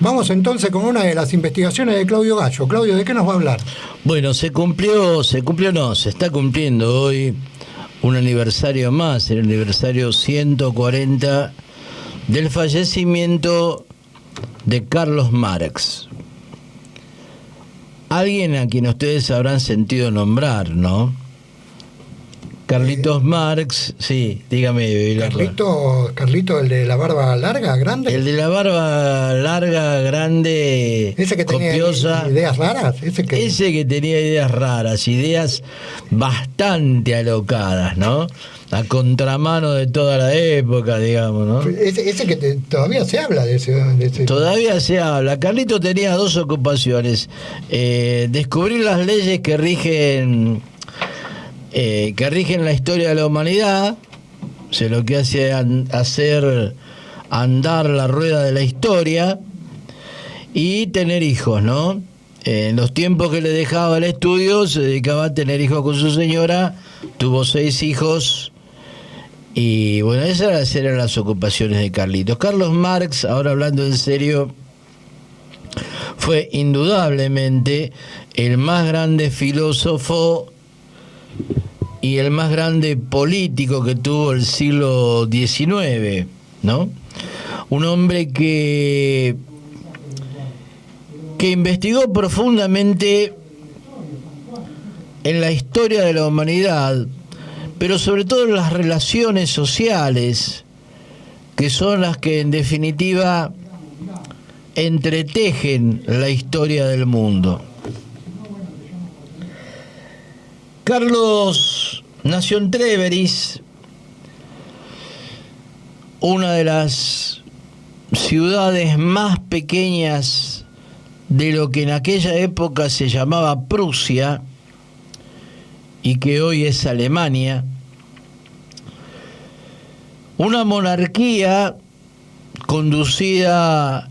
Vamos entonces con una de las investigaciones de Claudio Gallo. Claudio, ¿de qué nos va a hablar? Bueno, se está cumpliendo hoy un aniversario más, el aniversario 140 del fallecimiento de Carlos Marx. Alguien a quien ustedes habrán sentido nombrar, ¿no? Carlitos Marx, sí, dígame. Carlito, el de la barba larga, grande. El de la barba larga, grande, ese que copiosa. Tenía ideas raras. Ese que tenía ideas raras, ideas bastante alocadas, ¿no? A contramano de toda la época, digamos, ¿no? Ese que todavía se habla de ese. Todavía se habla. Carlito tenía dos ocupaciones. Descubrir las leyes que rigen la historia de la humanidad, lo que hace hacer andar la rueda de la historia, y tener hijos, ¿no? En los tiempos que le dejaba el estudio se dedicaba a tener hijos con su señora, tuvo 6 hijos, y bueno, esas eran las ocupaciones de Carlitos. Carlos Marx, ahora hablando en serio, fue indudablemente el más grande filósofo y el más grande político que tuvo el siglo XIX, ¿no? Un hombre que investigó profundamente en la historia de la humanidad, pero sobre todo en las relaciones sociales, que son las que en definitiva entretejen la historia del mundo. Carlos nació en Trèveris, una de las ciudades más pequeñas de lo que en aquella época se llamaba Prusia y que hoy es Alemania. Una monarquía conducida,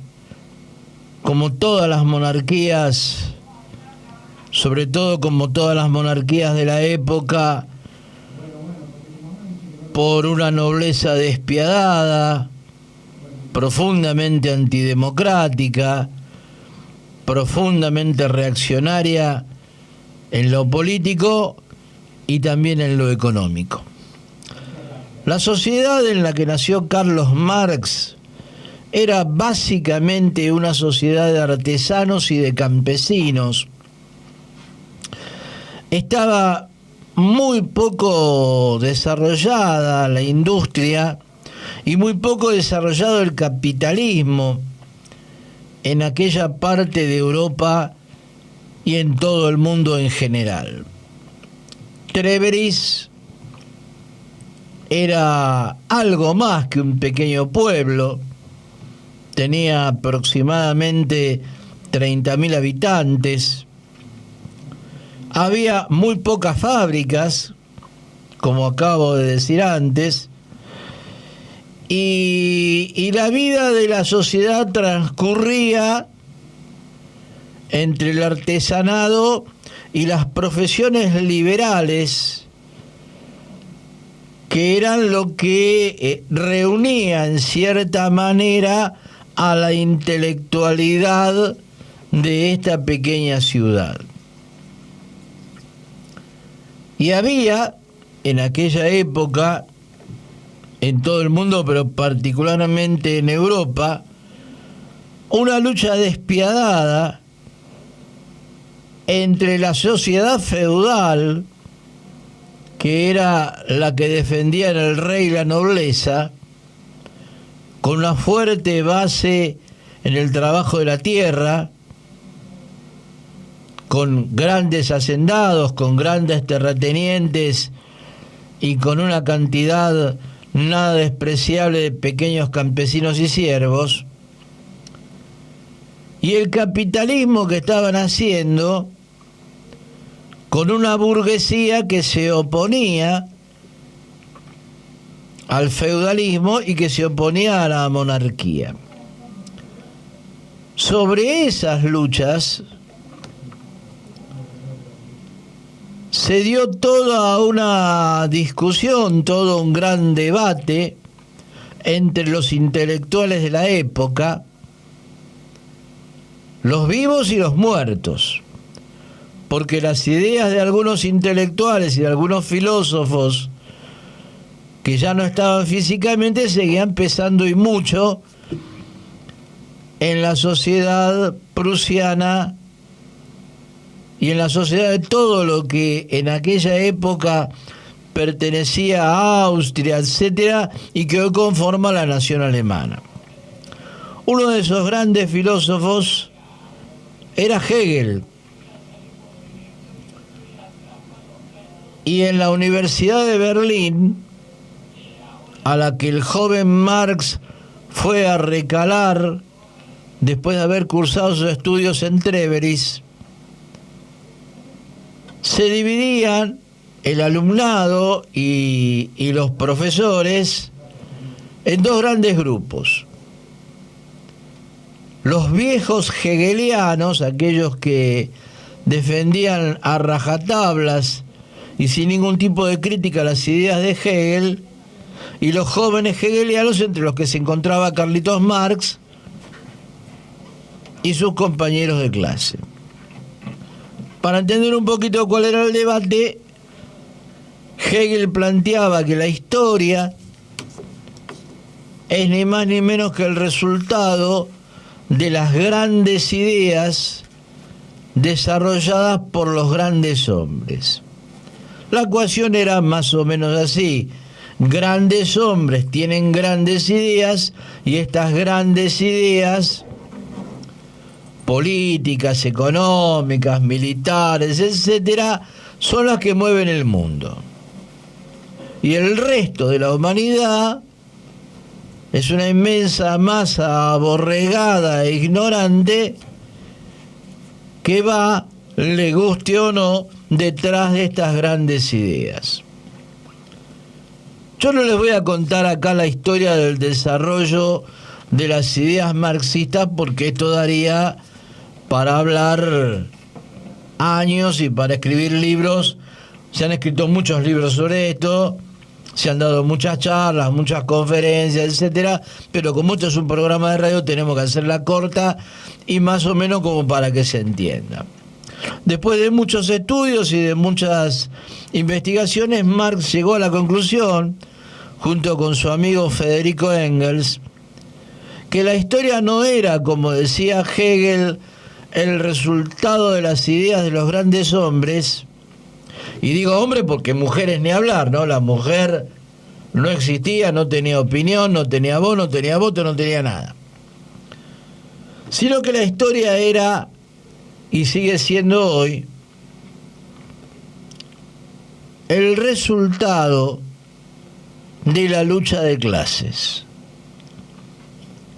como todas las monarquías, sobre todo como todas las monarquías de la época, por una nobleza despiadada, profundamente antidemocrática, profundamente reaccionaria en lo político y también en lo económico. La sociedad en la que nació Carlos Marx era básicamente una sociedad de artesanos y de campesinos. Estaba muy poco desarrollada la industria y muy poco desarrollado el capitalismo en aquella parte de Europa y en todo el mundo en general. Trèveris era algo más que un pequeño pueblo, tenía aproximadamente 30.000 habitantes. Había muy pocas fábricas, como acabo de decir antes, y la vida de la sociedad transcurría entre el artesanado y las profesiones liberales, que eran lo que reunía en cierta manera a la intelectualidad de esta pequeña ciudad. Y había en aquella época, en todo el mundo, pero particularmente en Europa, una lucha despiadada entre la sociedad feudal, que era la que defendían el rey y la nobleza, con una fuerte base en el trabajo de la tierra, con grandes hacendados, con grandes terratenientes y con una cantidad nada despreciable de pequeños campesinos y siervos, y el capitalismo que estaban haciendo con una burguesía que se oponía al feudalismo y que se oponía a la monarquía. Sobre esas luchas se dio toda una discusión, todo un gran debate entre los intelectuales de la época, los vivos y los muertos, porque las ideas de algunos intelectuales y de algunos filósofos que ya no estaban físicamente seguían pesando y mucho en la sociedad prusiana y en la sociedad de todo lo que en aquella época pertenecía a Austria, etcétera, y que hoy conforma la nación alemana. Uno de esos grandes filósofos era Hegel. Y en la Universidad de Berlín, a la que el joven Marx fue a recalar después de haber cursado sus estudios en Treveris, se dividían el alumnado y los profesores en dos grandes grupos. Los viejos hegelianos, aquellos que defendían a rajatablas y sin ningún tipo de crítica las ideas de Hegel, y los jóvenes hegelianos, entre los que se encontraba Carlitos Marx y sus compañeros de clase. Para entender un poquito cuál era el debate, Hegel planteaba que la historia es ni más ni menos que el resultado de las grandes ideas desarrolladas por los grandes hombres. La ecuación era más o menos así: grandes hombres tienen grandes ideas, y estas grandes ideas políticas, económicas, militares, etcétera, son las que mueven el mundo. Y el resto de la humanidad es una inmensa masa aborregada e ignorante que va, le guste o no, detrás de estas grandes ideas. Yo no les voy a contar acá la historia del desarrollo de las ideas marxistas, porque esto daría para hablar años y para escribir libros. Se han escrito muchos libros sobre esto, se han dado muchas charlas, muchas conferencias, etcétera, pero como esto es un programa de radio, tenemos que hacerla corta y más o menos como para que se entienda. Después de muchos estudios y de muchas investigaciones, Marx llegó a la conclusión, junto con su amigo Federico Engels, que la historia no era, como decía Hegel, el resultado de las ideas de los grandes hombres. Y digo hombre porque mujeres ni hablar, ¿no? La mujer no existía, no tenía opinión, no tenía voz, no tenía voto, no tenía nada. Sino que la historia era, y sigue siendo hoy, el resultado de la lucha de clases.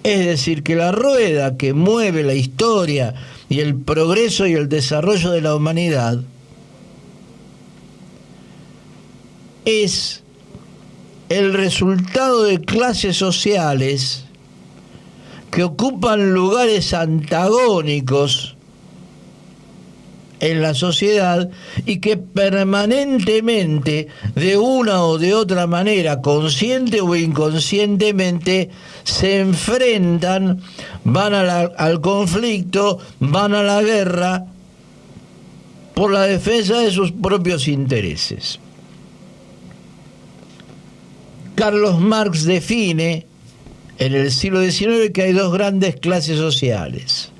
Es decir, que la rueda que mueve la historia y el progreso y el desarrollo de la humanidad es el resultado de clases sociales que ocupan lugares antagónicos en la sociedad y que permanentemente, de una o de otra manera, consciente o inconscientemente, se enfrentan, van al conflicto, van a la guerra por la defensa de sus propios intereses. Carlos Marx define en el siglo XIX que hay dos grandes clases sociales: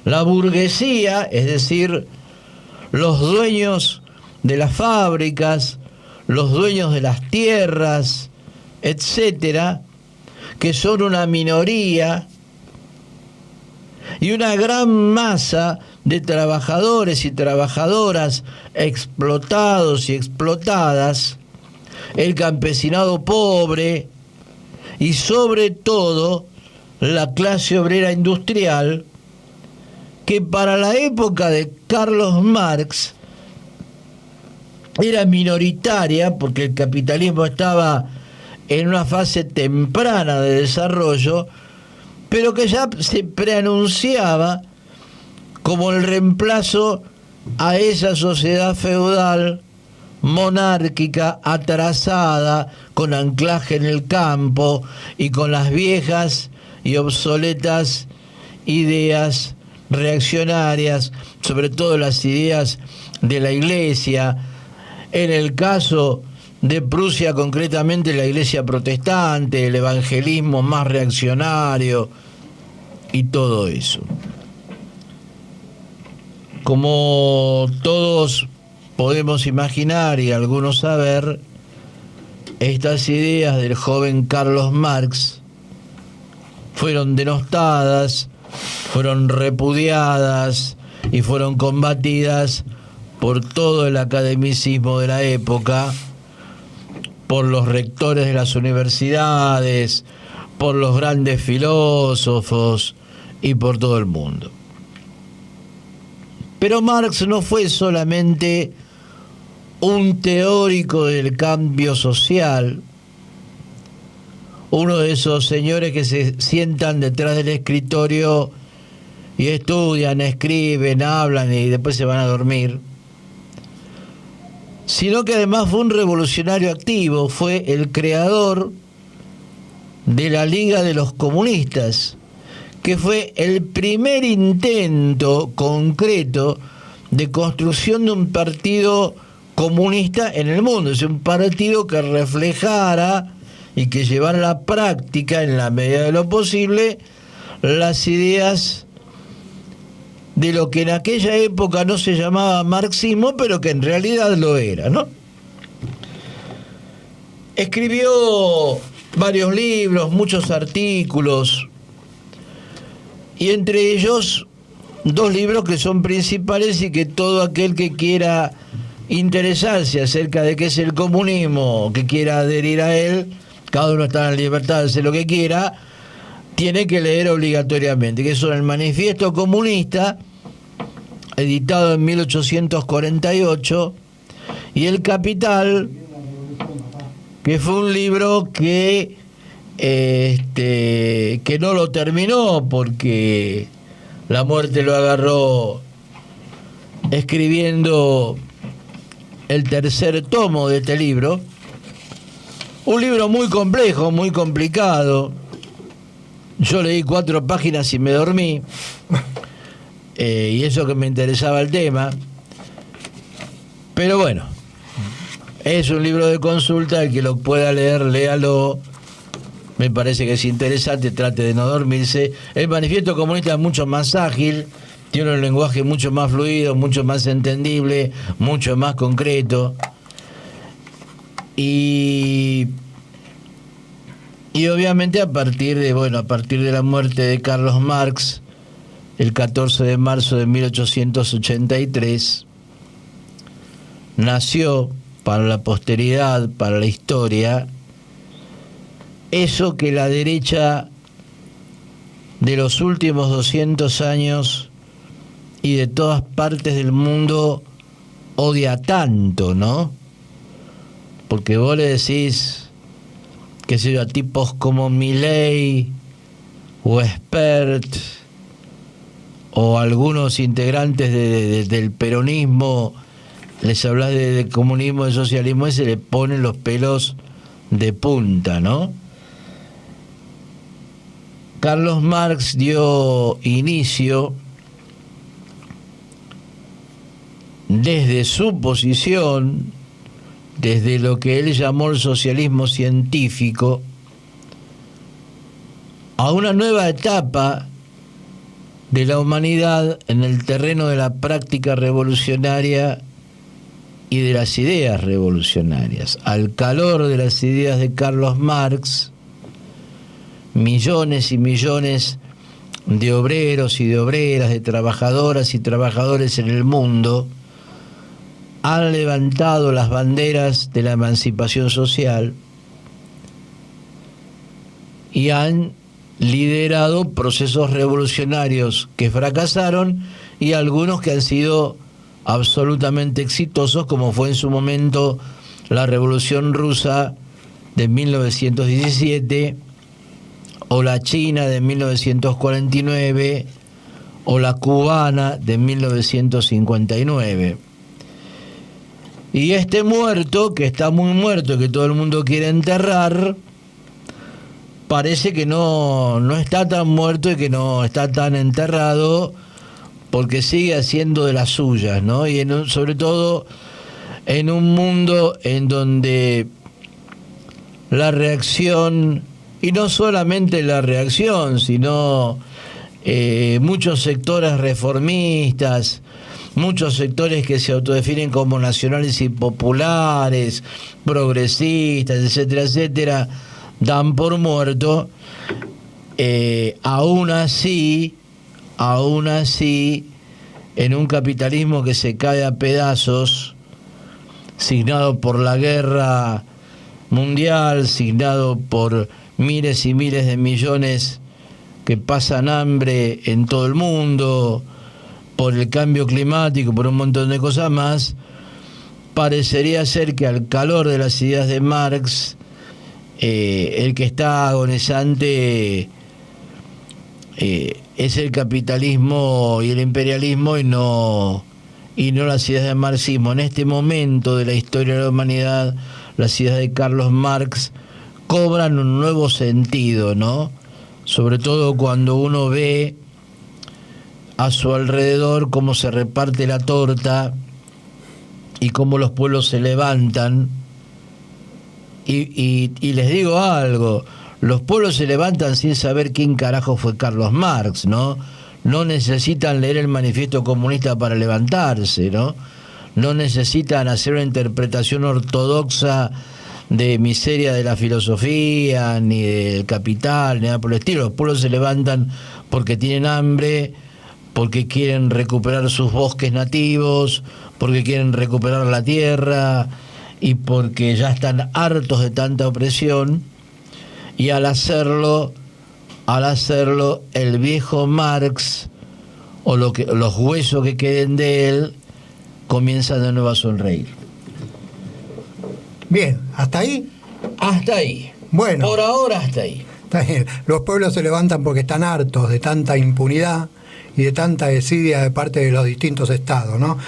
la burguesía, es decir, los dueños de las fábricas, los dueños de las tierras, etcétera, que son una minoría, y una gran masa de trabajadores y trabajadoras explotados y explotadas, el campesinado pobre y sobre todo la clase obrera industrial, que para la época de Carlos Marx era minoritaria porque el capitalismo estaba en una fase temprana de desarrollo, pero que ya se preanunciaba como el reemplazo a esa sociedad feudal, monárquica, atrasada, con anclaje en el campo y con las viejas y obsoletas ideas reaccionarias, sobre todo las ideas de la Iglesia. En el caso de Prusia, concretamente la Iglesia protestante, el evangelismo más reaccionario y todo eso. Como todos podemos imaginar y algunos saber, estas ideas del joven Carlos Marx fueron denostadas, fueron repudiadas y fueron combatidas por todo el academicismo de la época, por los rectores de las universidades, por los grandes filósofos y por todo el mundo. Pero Marx no fue solamente un teórico del cambio social, uno de esos señores que se sientan detrás del escritorio y estudian, escriben, hablan y después se van a dormir, sino que además fue un revolucionario activo, fue el creador de la Liga de los Comunistas, que fue el primer intento concreto de construcción de un partido comunista en el mundo, es un partido que reflejara y que llevara a la práctica, en la medida de lo posible, las ideas de lo que en aquella época no se llamaba marxismo, pero que en realidad lo era, ¿no? Escribió varios libros, muchos artículos, y entre ellos 2 libros que son principales y que todo aquel que quiera interesarse acerca de qué es el comunismo, que quiera adherir a él, cada uno está en la libertad de hacer lo que quiera, tiene que leer obligatoriamente, que son el Manifiesto Comunista, editado en 1848, y El Capital, que fue un libro que no lo terminó porque la muerte lo agarró escribiendo el 3er tomo de este libro. Un libro muy complejo, muy complicado. Yo leí 4 páginas y me dormí. Y eso que me interesaba el tema. Pero bueno, es un libro de consulta, el que lo pueda leer, léalo. Me parece que es interesante, trate de no dormirse. El Manifiesto Comunista es mucho más ágil, tiene un lenguaje mucho más fluido, mucho más entendible, mucho más concreto. Y obviamente a partir de la muerte de Carlos Marx, el 14 de marzo de 1883, nació para la posteridad, para la historia, eso que la derecha de los últimos 200 años y de todas partes del mundo odia tanto, ¿no? Porque vos le decís, qué sé yo, a tipos como Milei o Espert o algunos integrantes del peronismo, les hablas de comunismo, de socialismo, y se le ponen los pelos de punta, ¿no? Carlos Marx dio inicio desde su posición, desde lo que él llamó el socialismo científico, a una nueva etapa de la humanidad en el terreno de la práctica revolucionaria y de las ideas revolucionarias. Al calor de las ideas de Carlos Marx, millones y millones de obreros y de obreras, de trabajadoras y trabajadores en el mundo han levantado las banderas de la emancipación social y han liderado procesos revolucionarios que fracasaron y algunos que han sido absolutamente exitosos, como fue en su momento la Revolución Rusa de 1917, o la China de 1949, o la cubana de 1959. Y este muerto, que está muy muerto, que todo el mundo quiere enterrar, parece que no está tan muerto y que no está tan enterrado, porque sigue haciendo de las suyas, ¿no? Y sobre todo en un mundo en donde la reacción, y no solamente la reacción, sino muchos sectores reformistas, muchos sectores que se autodefinen como nacionales y populares, progresistas, etcétera, etcétera, dan por muerto. Aún así, en un capitalismo que se cae a pedazos, signado por la guerra mundial, signado por miles y miles de millones que pasan hambre en todo el mundo, por el cambio climático, por un montón de cosas más, parecería ser que al calor de las ideas de Marx, el que está agonizante es el capitalismo y el imperialismo, y no las ideas del marxismo. En este momento de la historia de la humanidad, las ideas de Carlos Marx cobran un nuevo sentido, ¿no? Sobre todo cuando uno ve a su alrededor cómo se reparte la torta y cómo los pueblos se levantan. Y les digo algo, los pueblos se levantan sin saber quién carajo fue Carlos Marx, ¿no? No necesitan leer el Manifiesto Comunista para levantarse, ¿no? No necesitan hacer una interpretación ortodoxa de miseria de la filosofía, ni del capital, ni nada por el estilo. Los pueblos se levantan porque tienen hambre, porque quieren recuperar sus bosques nativos, porque quieren recuperar la tierra y porque ya están hartos de tanta opresión. Y al hacerlo, el viejo Marx, o los huesos que queden de él, comienzan de nuevo a sonreír. Bien, ¿hasta ahí? Hasta ahí. Bueno. Por ahora hasta ahí. Está bien. Los pueblos se levantan porque están hartos de tanta impunidad y de tanta desidia de parte de los distintos estados, ¿no?